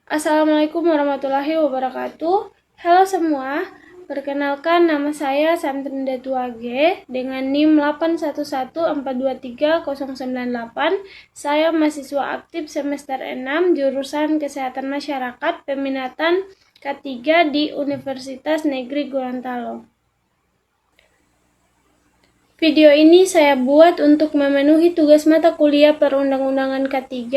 Assalamualaikum warahmatullahi wabarakatuh. Halo semua, perkenalkan nama saya Sandrinda Tuage dengan NIM 811423098. Saya mahasiswa aktif semester 6 jurusan Kesehatan Masyarakat peminatan K3 di Universitas Negeri Gorontalo. Video ini saya buat untuk memenuhi tugas mata kuliah Perundang-undangan K3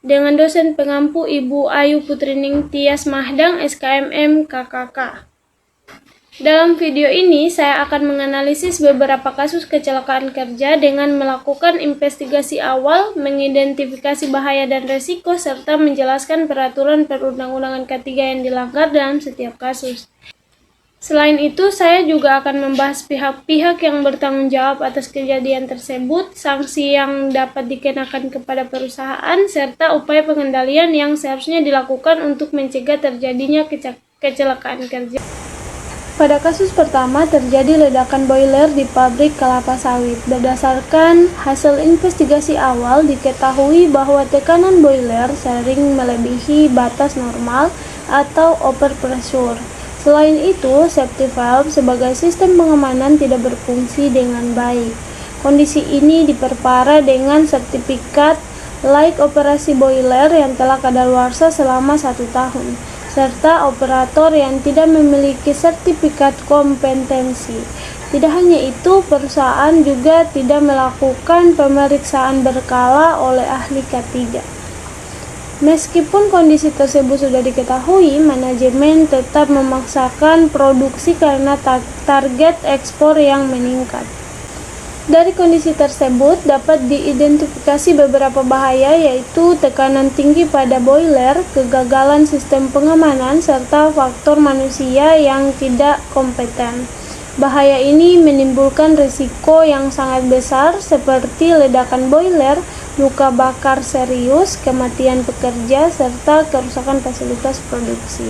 dengan dosen pengampu Ibu Ayu Putrining Tias Mahdang, SKMM KKK. Dalam video ini, saya akan menganalisis beberapa kasus kecelakaan kerja dengan melakukan investigasi awal, mengidentifikasi bahaya dan resiko, serta menjelaskan peraturan perundang-undangan K3 yang dilanggar dalam setiap kasus. Selain itu, saya juga akan membahas pihak-pihak yang bertanggung jawab atas kejadian tersebut, sanksi yang dapat dikenakan kepada perusahaan, serta upaya pengendalian yang seharusnya dilakukan untuk mencegah terjadinya kecelakaan kerja. Pada kasus pertama, terjadi ledakan boiler di pabrik kelapa sawit. Berdasarkan hasil investigasi awal, diketahui bahwa tekanan boiler sering melebihi batas normal atau overpressure. Selain itu, safety valve sebagai sistem pengamanan tidak berfungsi dengan baik. Kondisi ini diperparah dengan sertifikat layak operasi boiler yang telah kadaluarsa selama 1 tahun, serta operator yang tidak memiliki sertifikat kompetensi. Tidak hanya itu, perusahaan juga tidak melakukan pemeriksaan berkala oleh ahli K3. Meskipun kondisi tersebut sudah diketahui, manajemen tetap memaksakan produksi karena target ekspor yang meningkat. Dari kondisi tersebut dapat diidentifikasi beberapa bahaya, yaitu tekanan tinggi pada boiler, kegagalan sistem pengamanan, serta faktor manusia yang tidak kompeten. Bahaya ini menimbulkan risiko yang sangat besar seperti ledakan boiler, luka bakar serius, kematian pekerja, serta kerusakan fasilitas produksi.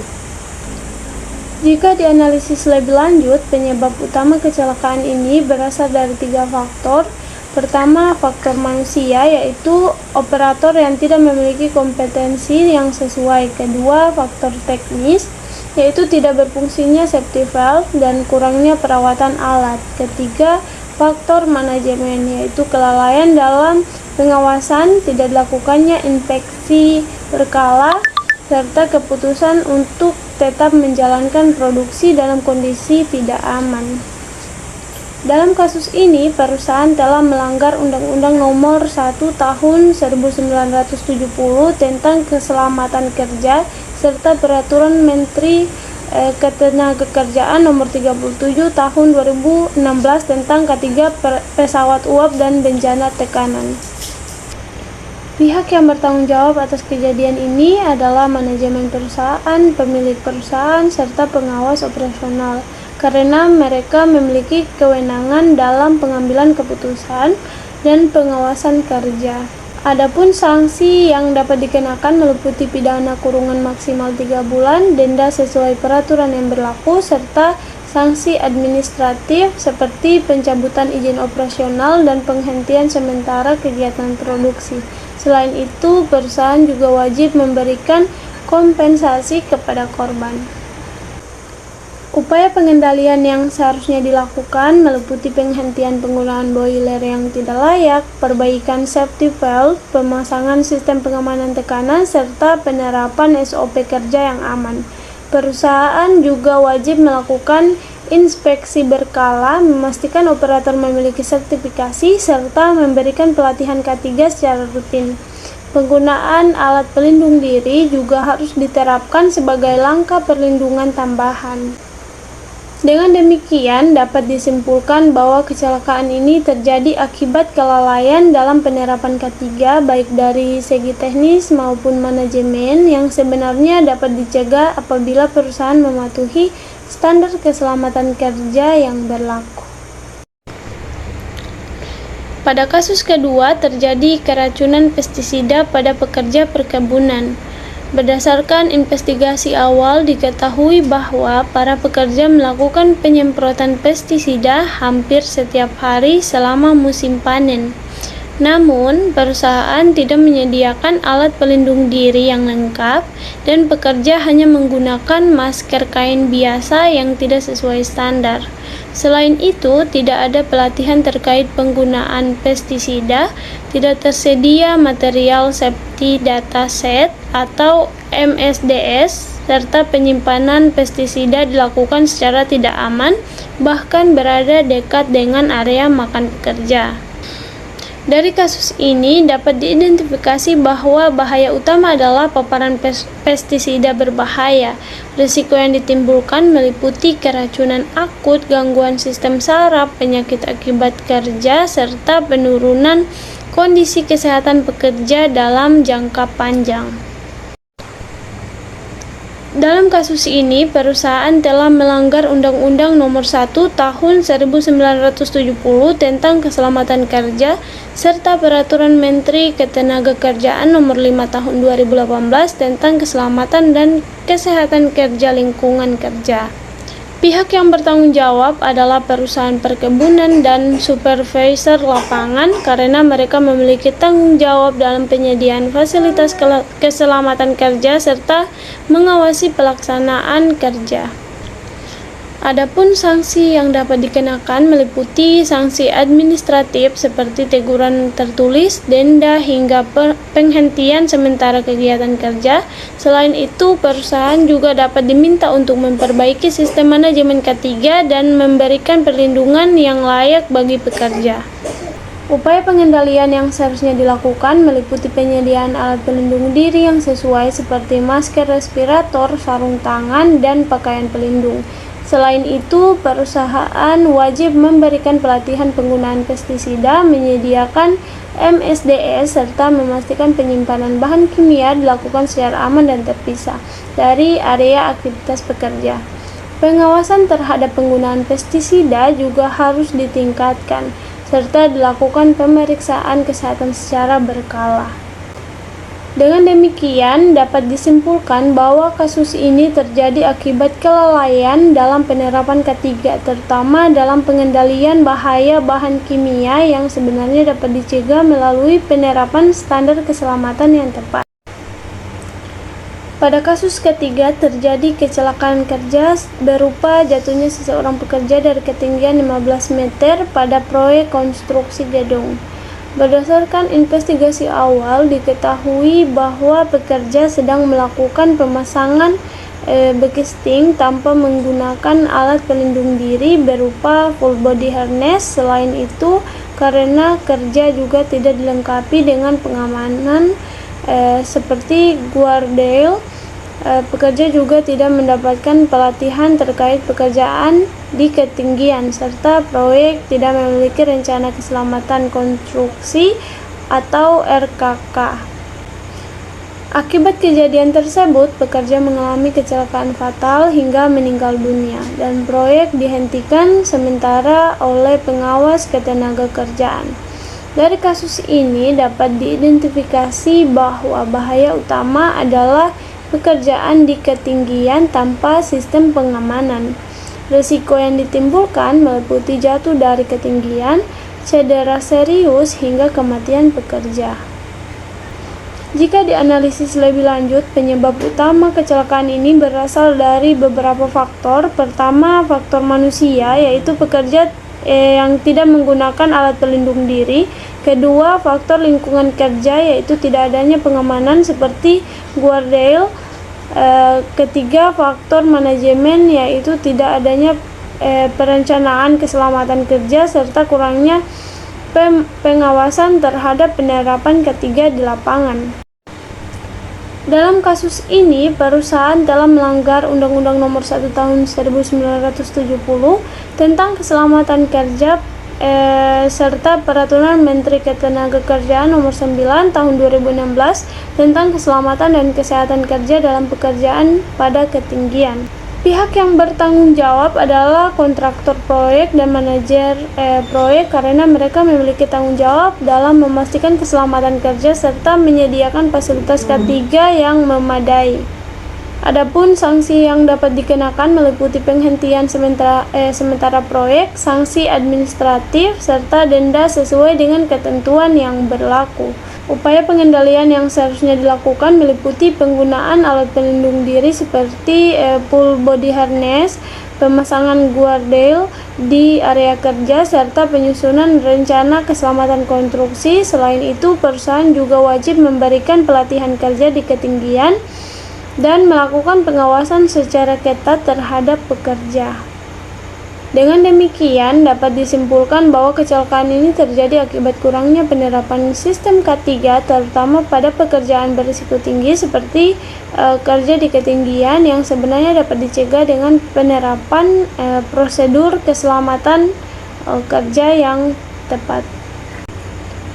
Jika dianalisis lebih lanjut, penyebab utama kecelakaan ini berasal dari 3 faktor. Pertama, faktor manusia, yaitu operator yang tidak memiliki kompetensi yang sesuai. Kedua, faktor teknis, yaitu tidak berfungsinya safety valve dan kurangnya perawatan alat. Ketiga, faktor manajemen, yaitu kelalaian dalam pengawasan, tidak dilakukannya inspeksi berkala, serta keputusan untuk tetap menjalankan produksi dalam kondisi tidak aman. Dalam kasus ini, perusahaan telah melanggar Undang-Undang Nomor 1 Tahun 1970 tentang Keselamatan Kerja serta Peraturan Menteri Ketenagakerjaan Nomor 37 Tahun 2016 tentang K3 pesawat uap dan bencana tekanan. Pihak yang bertanggung jawab atas kejadian ini adalah manajemen perusahaan, pemilik perusahaan, serta pengawas operasional, karena mereka memiliki kewenangan dalam pengambilan keputusan dan pengawasan kerja. Adapun sanksi yang dapat dikenakan meliputi pidana kurungan maksimal 3 bulan, denda sesuai peraturan yang berlaku, serta sanksi administratif seperti pencabutan izin operasional dan penghentian sementara kegiatan produksi. Selain itu, perusahaan juga wajib memberikan kompensasi kepada korban. Upaya pengendalian yang seharusnya dilakukan meliputi penghentian penggunaan boiler yang tidak layak, perbaikan safety valve, pemasangan sistem pengamanan tekanan, serta penerapan SOP kerja yang aman. Perusahaan juga wajib melakukan inspeksi berkala, memastikan operator memiliki sertifikasi, serta memberikan pelatihan K3 secara rutin. Penggunaan alat pelindung diri juga harus diterapkan sebagai langkah perlindungan tambahan. Dengan demikian, dapat disimpulkan bahwa kecelakaan ini terjadi akibat kelalaian dalam penerapan K3 baik dari segi teknis maupun manajemen yang sebenarnya dapat dicegah apabila perusahaan mematuhi standar keselamatan kerja yang berlaku. Pada kasus kedua, terjadi keracunan pestisida pada pekerja perkebunan. Berdasarkan investigasi awal, diketahui bahwa para pekerja melakukan penyemprotan pestisida hampir setiap hari selama musim panen. Namun, perusahaan tidak menyediakan alat pelindung diri yang lengkap dan pekerja hanya menggunakan masker kain biasa yang tidak sesuai standar. Selain itu, tidak ada pelatihan terkait penggunaan pestisida, tidak tersedia material safety data set atau MSDS, serta penyimpanan pestisida dilakukan secara tidak aman, bahkan berada dekat dengan area makan pekerja. Dari kasus ini dapat diidentifikasi bahwa bahaya utama adalah paparan pestisida berbahaya. Risiko yang ditimbulkan meliputi keracunan akut, gangguan sistem saraf, penyakit akibat kerja, serta penurunan kondisi kesehatan pekerja dalam jangka panjang. Dalam kasus ini, perusahaan telah melanggar Undang-Undang Nomor 1 Tahun 1970 tentang Keselamatan Kerja serta Peraturan Menteri Ketenagakerjaan Nomor 5 Tahun 2018 tentang Keselamatan dan Kesehatan Kerja Lingkungan Kerja. Pihak yang bertanggung jawab adalah perusahaan perkebunan dan supervisor lapangan karena mereka memiliki tanggung jawab dalam penyediaan fasilitas keselamatan kerja serta mengawasi pelaksanaan kerja. Adapun sanksi yang dapat dikenakan meliputi sanksi administratif seperti teguran tertulis, denda, hingga penghentian sementara kegiatan kerja. Selain itu, perusahaan juga dapat diminta untuk memperbaiki sistem manajemen K3 dan memberikan perlindungan yang layak bagi pekerja. Upaya pengendalian yang seharusnya dilakukan meliputi penyediaan alat pelindung diri yang sesuai seperti masker respirator, sarung tangan, dan pakaian pelindung. Selain itu, perusahaan wajib memberikan pelatihan penggunaan pestisida, menyediakan MSDS, serta memastikan penyimpanan bahan kimia dilakukan secara aman dan terpisah dari area aktivitas pekerja. Pengawasan terhadap penggunaan pestisida juga harus ditingkatkan, serta dilakukan pemeriksaan kesehatan secara berkala. Dengan demikian, dapat disimpulkan bahwa kasus ini terjadi akibat kelalaian dalam penerapan K3, terutama dalam pengendalian bahaya bahan kimia yang sebenarnya dapat dicegah melalui penerapan standar keselamatan yang tepat. Pada kasus ketiga, terjadi kecelakaan kerja berupa jatuhnya seseorang pekerja dari ketinggian 15 meter pada proyek konstruksi gedung. Berdasarkan investigasi awal, diketahui bahwa pekerja sedang melakukan pemasangan bekisting tanpa menggunakan alat pelindung diri berupa full body harness. Selain itu, karena kerja juga tidak dilengkapi dengan pengamanan seperti guardrail, pekerja juga tidak mendapatkan pelatihan terkait pekerjaan di ketinggian, serta proyek tidak memiliki rencana keselamatan konstruksi atau RKK. Akibat kejadian tersebut, pekerja mengalami kecelakaan fatal hingga meninggal dunia, dan proyek dihentikan sementara oleh pengawas ketenagakerjaan. Dari kasus ini dapat diidentifikasi bahwa bahaya utama adalah pekerjaan di ketinggian tanpa sistem pengamanan. Risiko yang ditimbulkan meliputi jatuh dari ketinggian, cedera serius, hingga kematian pekerja. Jika dianalisis lebih lanjut, penyebab utama kecelakaan ini berasal dari beberapa faktor. Pertama, faktor manusia, yaitu pekerja yang tidak menggunakan alat pelindung diri. Kedua, faktor lingkungan kerja, yaitu tidak adanya pengamanan seperti guardrail. Ketiga, faktor manajemen, yaitu tidak adanya perencanaan keselamatan kerja serta kurangnya pengawasan terhadap penerapan K3 di lapangan. Dalam kasus ini, perusahaan telah melanggar Undang-Undang Nomor 1 Tahun 1970 tentang Keselamatan Kerja serta Peraturan Menteri Ketenagakerjaan Nomor 9 Tahun 2016 tentang keselamatan dan kesehatan kerja dalam pekerjaan pada ketinggian. Pihak yang bertanggung jawab adalah kontraktor proyek dan manajer proyek karena mereka memiliki tanggung jawab dalam memastikan keselamatan kerja serta menyediakan fasilitas K3 yang memadai. Adapun sanksi yang dapat dikenakan meliputi penghentian sementara proyek, sanksi administratif, serta denda sesuai dengan ketentuan yang berlaku. Upaya pengendalian yang seharusnya dilakukan meliputi penggunaan alat pelindung diri seperti full body harness, pemasangan guardrail di area kerja, serta penyusunan rencana keselamatan konstruksi. Selain itu, perusahaan juga wajib memberikan pelatihan kerja di ketinggian dan melakukan pengawasan secara ketat terhadap pekerja. Dengan demikian, dapat disimpulkan bahwa kecelakaan ini terjadi akibat kurangnya penerapan sistem K3, terutama pada pekerjaan berisiko tinggi seperti kerja di ketinggian, yang sebenarnya dapat dicegah dengan penerapan prosedur keselamatan kerja yang tepat.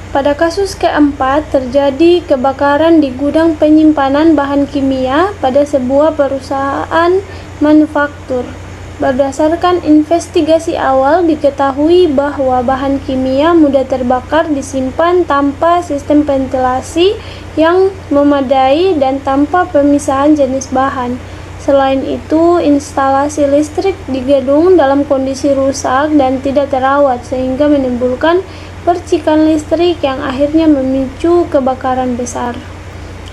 Pada kasus keempat, terjadi kebakaran di gudang penyimpanan bahan kimia pada sebuah perusahaan manufaktur. Berdasarkan investigasi awal, diketahui bahwa bahan kimia mudah terbakar disimpan tanpa sistem ventilasi yang memadai dan tanpa pemisahan jenis bahan. Selain itu, instalasi listrik di gedung dalam kondisi rusak dan tidak terawat sehingga menimbulkan percikan listrik yang akhirnya memicu kebakaran besar.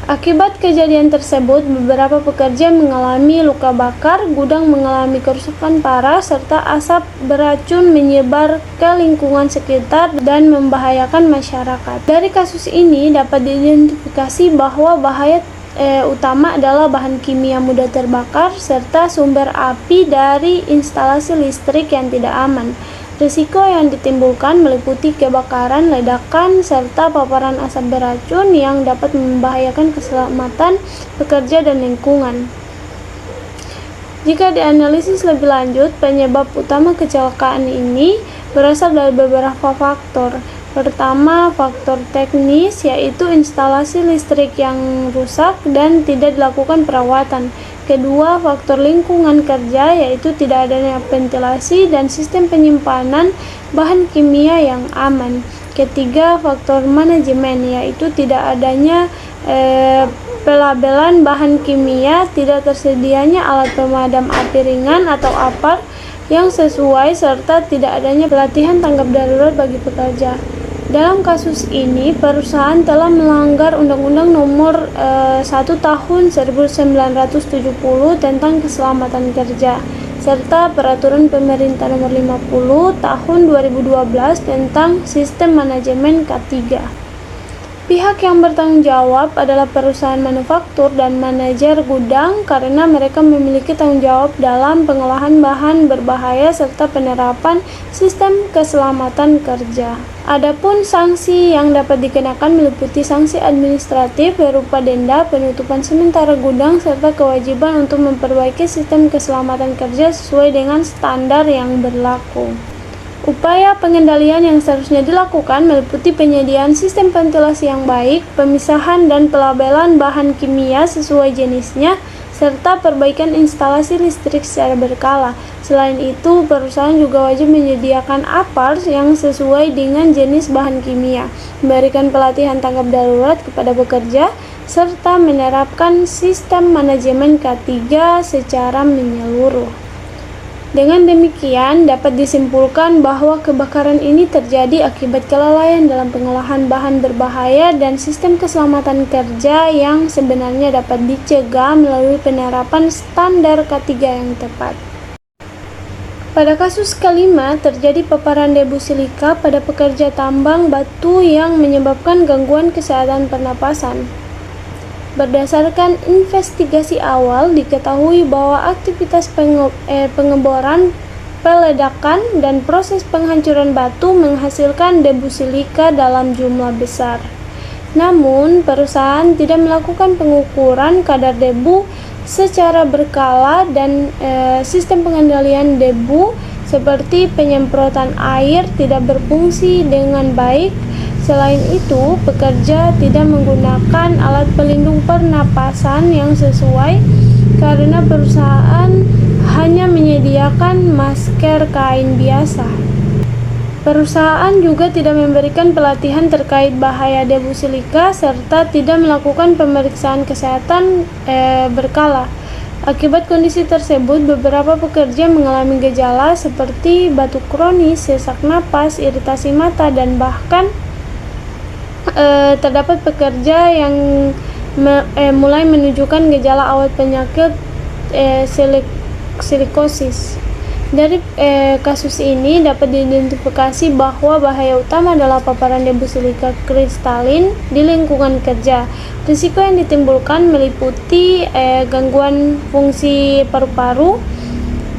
Akibat kejadian tersebut, beberapa pekerja mengalami luka bakar, gudang mengalami kerusakan parah, serta asap beracun menyebar ke lingkungan sekitar dan membahayakan masyarakat. Dari kasus ini dapat diidentifikasi bahwa bahaya utama adalah bahan kimia mudah terbakar serta sumber api dari instalasi listrik yang tidak aman. Risiko yang ditimbulkan meliputi kebakaran, ledakan, serta paparan asap beracun yang dapat membahayakan keselamatan pekerja dan lingkungan. Jika dianalisis lebih lanjut, penyebab utama kecelakaan ini berasal dari beberapa faktor. Pertama, faktor teknis, yaitu instalasi listrik yang rusak dan tidak dilakukan perawatan. Kedua, faktor lingkungan kerja, yaitu tidak adanya ventilasi dan sistem penyimpanan bahan kimia yang aman. Ketiga, faktor manajemen, yaitu tidak adanya pelabelan bahan kimia, tidak tersedianya alat pemadam api ringan atau APAR yang sesuai, serta tidak adanya pelatihan tanggap darurat bagi pekerja. Dalam kasus ini, perusahaan telah melanggar Undang-Undang Nomor 1 Tahun 1970 tentang Keselamatan Kerja, serta Peraturan Pemerintah Nomor 50 Tahun 2012 tentang Sistem Manajemen K3. Pihak yang bertanggung jawab adalah perusahaan manufaktur dan manajer gudang karena mereka memiliki tanggung jawab dalam pengolahan bahan berbahaya serta penerapan sistem keselamatan kerja. Adapun sanksi yang dapat dikenakan meliputi sanksi administratif berupa denda, penutupan sementara gudang, serta kewajiban untuk memperbaiki sistem keselamatan kerja sesuai dengan standar yang berlaku. Upaya pengendalian yang seharusnya dilakukan meliputi penyediaan sistem ventilasi yang baik, pemisahan dan pelabelan bahan kimia sesuai jenisnya, serta perbaikan instalasi listrik secara berkala. Selain itu, perusahaan juga wajib menyediakan APAR yang sesuai dengan jenis bahan kimia, memberikan pelatihan tanggap darurat kepada pekerja, serta menerapkan sistem manajemen K3 secara menyeluruh. Dengan demikian, dapat disimpulkan bahwa kebakaran ini terjadi akibat kelalaian dalam pengolahan bahan berbahaya dan sistem keselamatan kerja yang sebenarnya dapat dicegah melalui penerapan standar K3 yang tepat. Pada kasus kelima, terjadi paparan debu silika pada pekerja tambang batu yang menyebabkan gangguan kesehatan pernapasan. Berdasarkan investigasi awal, diketahui bahwa aktivitas pengeboran, peledakan, dan proses penghancuran batu menghasilkan debu silika dalam jumlah besar. Namun, perusahaan tidak melakukan pengukuran kadar debu secara berkala dan sistem pengendalian debu seperti penyemprotan air tidak berfungsi dengan baik. Selain itu, pekerja tidak menggunakan alat pelindung pernapasan yang sesuai karena perusahaan hanya menyediakan masker kain biasa. Perusahaan juga tidak memberikan pelatihan terkait bahaya debu silika serta tidak melakukan pemeriksaan kesehatan berkala. Akibat kondisi tersebut, beberapa pekerja mengalami gejala seperti batuk kronis, sesak napas, iritasi mata, dan bahkan terdapat pekerja yang mulai menunjukkan gejala awal penyakit silikosis. Dari kasus ini dapat diidentifikasi bahwa bahaya utama adalah paparan debu silika kristalin di lingkungan kerja. Risiko yang ditimbulkan meliputi gangguan fungsi paru-paru,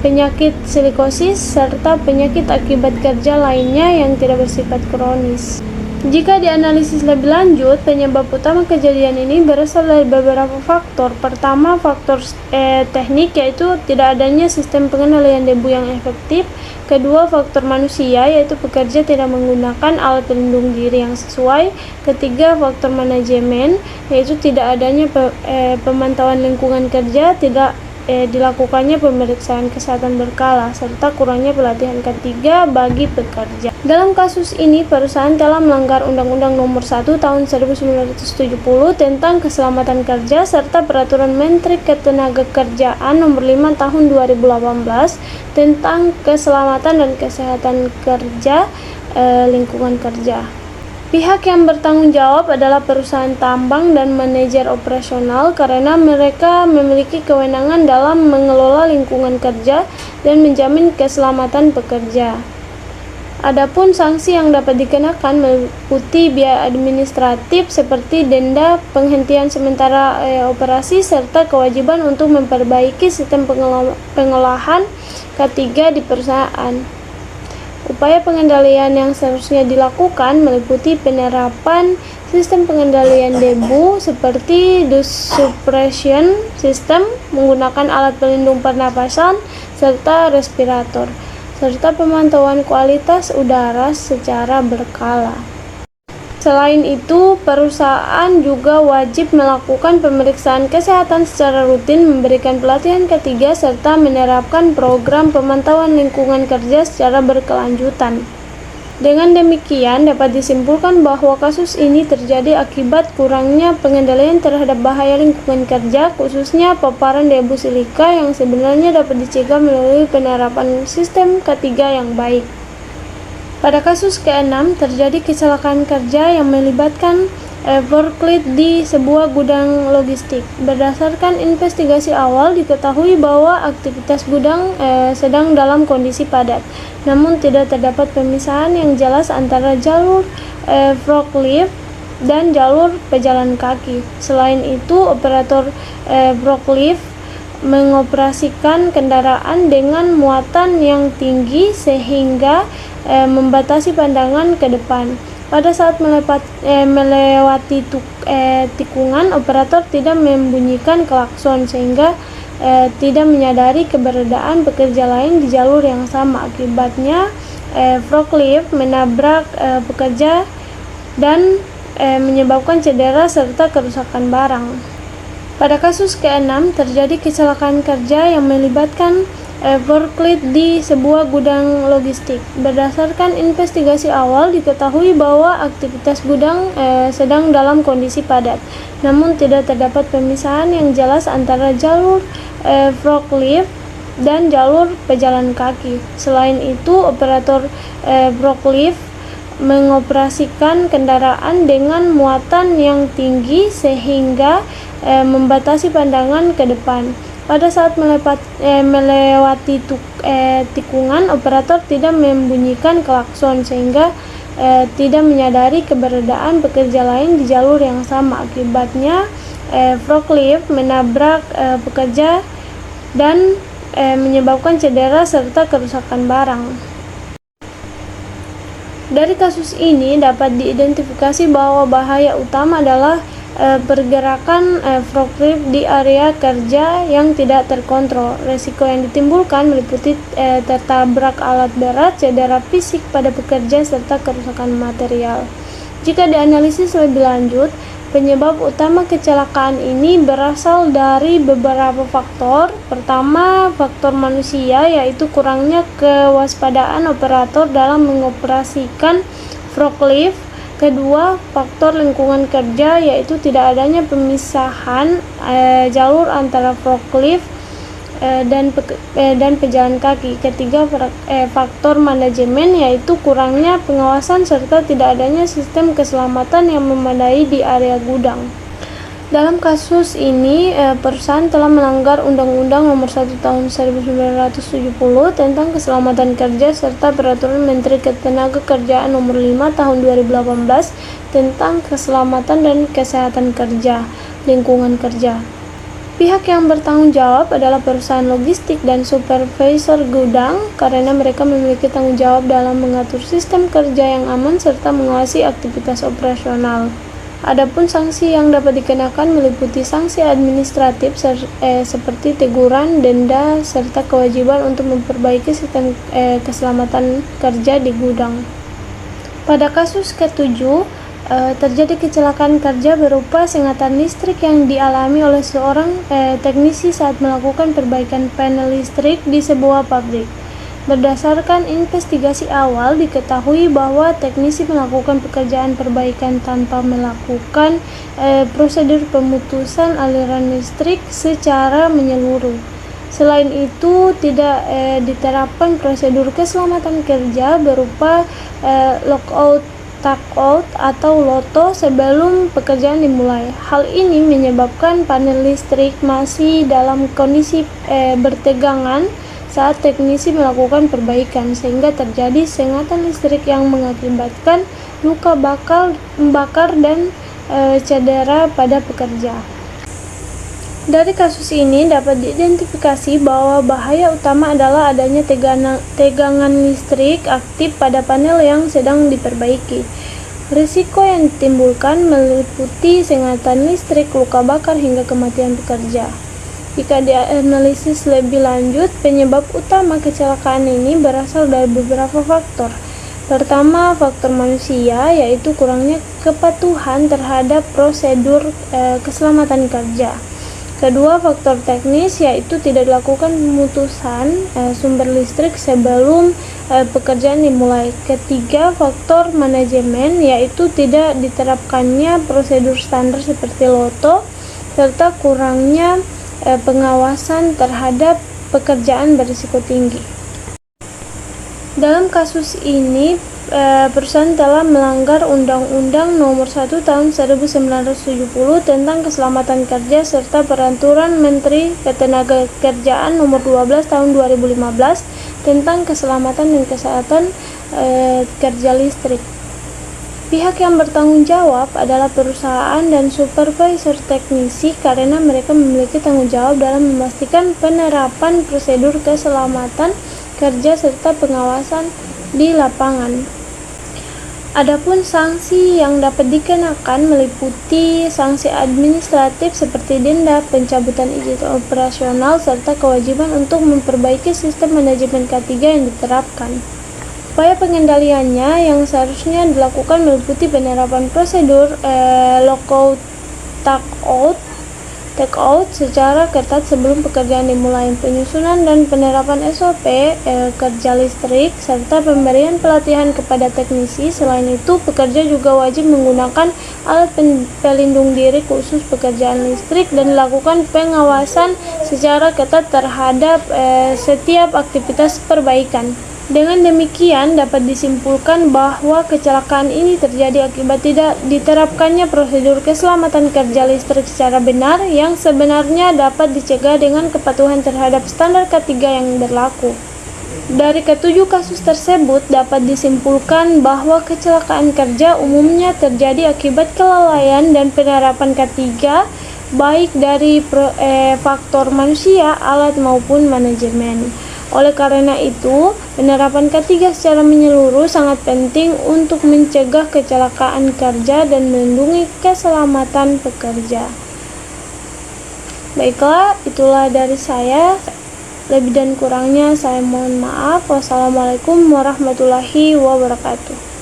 penyakit silikosis, serta penyakit akibat kerja lainnya yang tidak bersifat kronis. Jika dianalisis lebih lanjut, penyebab utama kejadian ini berasal dari beberapa faktor. Pertama, faktor teknik, yaitu tidak adanya sistem pengendalian debu yang efektif. Kedua, faktor manusia, yaitu pekerja tidak menggunakan alat pelindung diri yang sesuai. Ketiga, faktor manajemen, yaitu tidak adanya pemantauan lingkungan kerja, tidak dilakukannya pemeriksaan kesehatan berkala, serta kurangnya pelatihan ketiga bagi pekerja. Dalam kasus ini, perusahaan telah melanggar Undang-Undang Nomor 1 Tahun 1970 tentang Keselamatan Kerja serta Peraturan Menteri Ketenagakerjaan Nomor 5 Tahun 2018 tentang Keselamatan dan Kesehatan Kerja lingkungan kerja. Pihak yang bertanggung jawab adalah perusahaan tambang dan manajer operasional karena mereka memiliki kewenangan dalam mengelola lingkungan kerja dan menjamin keselamatan pekerja. Adapun sanksi yang dapat dikenakan meliputi biaya administratif seperti denda, penghentian sementara operasi, serta kewajiban untuk memperbaiki sistem pengolahan K3 di perusahaan. Upaya pengendalian yang seharusnya dilakukan meliputi penerapan sistem pengendalian debu seperti dust suppression system menggunakan alat pelindung pernapasan serta respirator, serta pemantauan kualitas udara secara berkala. Selain itu, perusahaan juga wajib melakukan pemeriksaan kesehatan secara rutin, memberikan pelatihan ketiga, serta menerapkan program pemantauan lingkungan kerja secara berkelanjutan. Dengan demikian, dapat disimpulkan bahwa kasus ini terjadi akibat kurangnya pengendalian terhadap bahaya lingkungan kerja, khususnya paparan debu silika yang sebenarnya dapat dicegah melalui penerapan sistem K3 yang baik. Pada kasus ke-6, terjadi kecelakaan kerja yang melibatkan forklift di sebuah gudang logistik. Berdasarkan investigasi awal, diketahui bahwa aktivitas gudang sedang dalam kondisi padat, namun tidak terdapat pemisahan yang jelas antara jalur forklift dan jalur pejalan kaki. Selain itu, operator forklift mengoperasikan kendaraan dengan muatan yang tinggi sehingga membatasi pandangan ke depan. Pada saat melewati tikungan, operator tidak membunyikan klakson sehingga tidak menyadari keberadaan pekerja lain di jalur yang sama. Akibatnya, forklift menabrak pekerja dan menyebabkan cedera serta kerusakan barang. Pada kasus ke-6, terjadi kecelakaan kerja yang melibatkan forklift di sebuah gudang logistik. Berdasarkan investigasi awal, diketahui bahwa aktivitas gudang sedang dalam kondisi padat, namun tidak terdapat pemisahan yang jelas antara jalur forklift dan jalur pejalan kaki. Selain itu, operator forklift mengoperasikan kendaraan dengan muatan yang tinggi sehingga membatasi pandangan ke depan. Pada saat melewati tikungan, operator tidak membunyikan klakson sehingga tidak menyadari keberadaan pekerja lain di jalur yang sama. Akibatnya, forklift menabrak pekerja dan menyebabkan cedera serta kerusakan barang. Dari kasus ini dapat diidentifikasi bahwa bahaya utama adalah pergerakan forklift di area kerja yang tidak terkontrol. Risiko yang ditimbulkan meliputi tertabrak alat berat, cedera fisik pada pekerja, serta kerusakan material. Jika dianalisis lebih lanjut, penyebab utama kecelakaan ini berasal dari beberapa faktor. Pertama, faktor manusia, yaitu kurangnya kewaspadaan operator dalam mengoperasikan forklift. Kedua, faktor lingkungan kerja, yaitu tidak adanya pemisahan jalur antara forklift dan pejalan kaki. Ketiga, faktor manajemen, yaitu kurangnya pengawasan serta tidak adanya sistem keselamatan yang memadai di area gudang. Dalam kasus ini, perusahaan telah melanggar Undang-Undang Nomor 1 Tahun 1970 tentang Keselamatan Kerja serta Peraturan Menteri Ketenagakerjaan Nomor 5 Tahun 2018 tentang Keselamatan dan Kesehatan Kerja, Lingkungan Kerja. Pihak yang bertanggung jawab adalah perusahaan logistik dan supervisor gudang karena mereka memiliki tanggung jawab dalam mengatur sistem kerja yang aman serta mengawasi aktivitas operasional. Adapun sanksi yang dapat dikenakan meliputi sanksi administratif seperti teguran, denda, serta kewajiban untuk memperbaiki sistem keselamatan kerja di gudang. Pada kasus ketujuh, terjadi kecelakaan kerja berupa sengatan listrik yang dialami oleh seorang teknisi saat melakukan perbaikan panel listrik di sebuah pabrik. Berdasarkan investigasi awal, diketahui bahwa teknisi melakukan pekerjaan perbaikan tanpa melakukan prosedur pemutusan aliran listrik secara menyeluruh. Selain itu, tidak diterapkan prosedur keselamatan kerja berupa lockout, tagout, atau loto sebelum pekerjaan dimulai. Hal ini menyebabkan panel listrik masih dalam kondisi bertegangan saat teknisi melakukan perbaikan, sehingga terjadi sengatan listrik yang mengakibatkan luka bakar dan cedera pada pekerja. Dari kasus ini dapat diidentifikasi bahwa bahaya utama adalah adanya tegangan listrik aktif pada panel yang sedang diperbaiki. Risiko yang ditimbulkan meliputi sengatan listrik, luka bakar, hingga kematian pekerja. Jika dianalisis lebih lanjut, penyebab utama kecelakaan ini berasal dari beberapa faktor. Pertama, faktor manusia, yaitu kurangnya kepatuhan terhadap prosedur keselamatan kerja. Kedua, faktor teknis, yaitu tidak dilakukan pemutusan sumber listrik sebelum pekerjaan dimulai. Ketiga, faktor manajemen, yaitu tidak diterapkannya prosedur standar seperti loto, serta kurangnya pengawasan terhadap pekerjaan berisiko tinggi. Dalam kasus ini, perusahaan telah melanggar Undang-Undang Nomor 1 Tahun 1970 tentang Keselamatan Kerja serta Peraturan Menteri Ketenagakerjaan Nomor 12 Tahun 2015 tentang Keselamatan dan Kesehatan Kerja Listrik. Pihak yang bertanggung jawab adalah perusahaan dan supervisor teknisi karena mereka memiliki tanggung jawab dalam memastikan penerapan prosedur keselamatan kerja serta pengawasan di lapangan. Adapun sanksi yang dapat dikenakan meliputi sanksi administratif seperti denda, pencabutan izin operasional, serta kewajiban untuk memperbaiki sistem manajemen K3 yang diterapkan. Upaya pengendaliannya yang seharusnya dilakukan meliputi penerapan prosedur lockout, tagout secara ketat sebelum pekerjaan dimulai, penyusunan dan penerapan SOP kerja listrik, serta pemberian pelatihan kepada teknisi. Selain itu, pekerja juga wajib menggunakan alat pelindung diri khusus pekerjaan listrik dan dilakukan pengawasan secara ketat terhadap setiap aktivitas perbaikan. Dengan demikian, dapat disimpulkan bahwa kecelakaan ini terjadi akibat tidak diterapkannya prosedur keselamatan kerja listrik secara benar yang sebenarnya dapat dicegah dengan kepatuhan terhadap standar K3 yang berlaku. Dari ketujuh kasus tersebut, dapat disimpulkan bahwa kecelakaan kerja umumnya terjadi akibat kelalaian dan penerapan K3 baik dari faktor manusia, alat maupun manajemen. Oleh karena itu, penerapan K3 secara menyeluruh sangat penting untuk mencegah kecelakaan kerja dan melindungi keselamatan pekerja. Baiklah, itulah dari saya. Lebih dan kurangnya saya mohon maaf. Wassalamualaikum warahmatullahi wabarakatuh.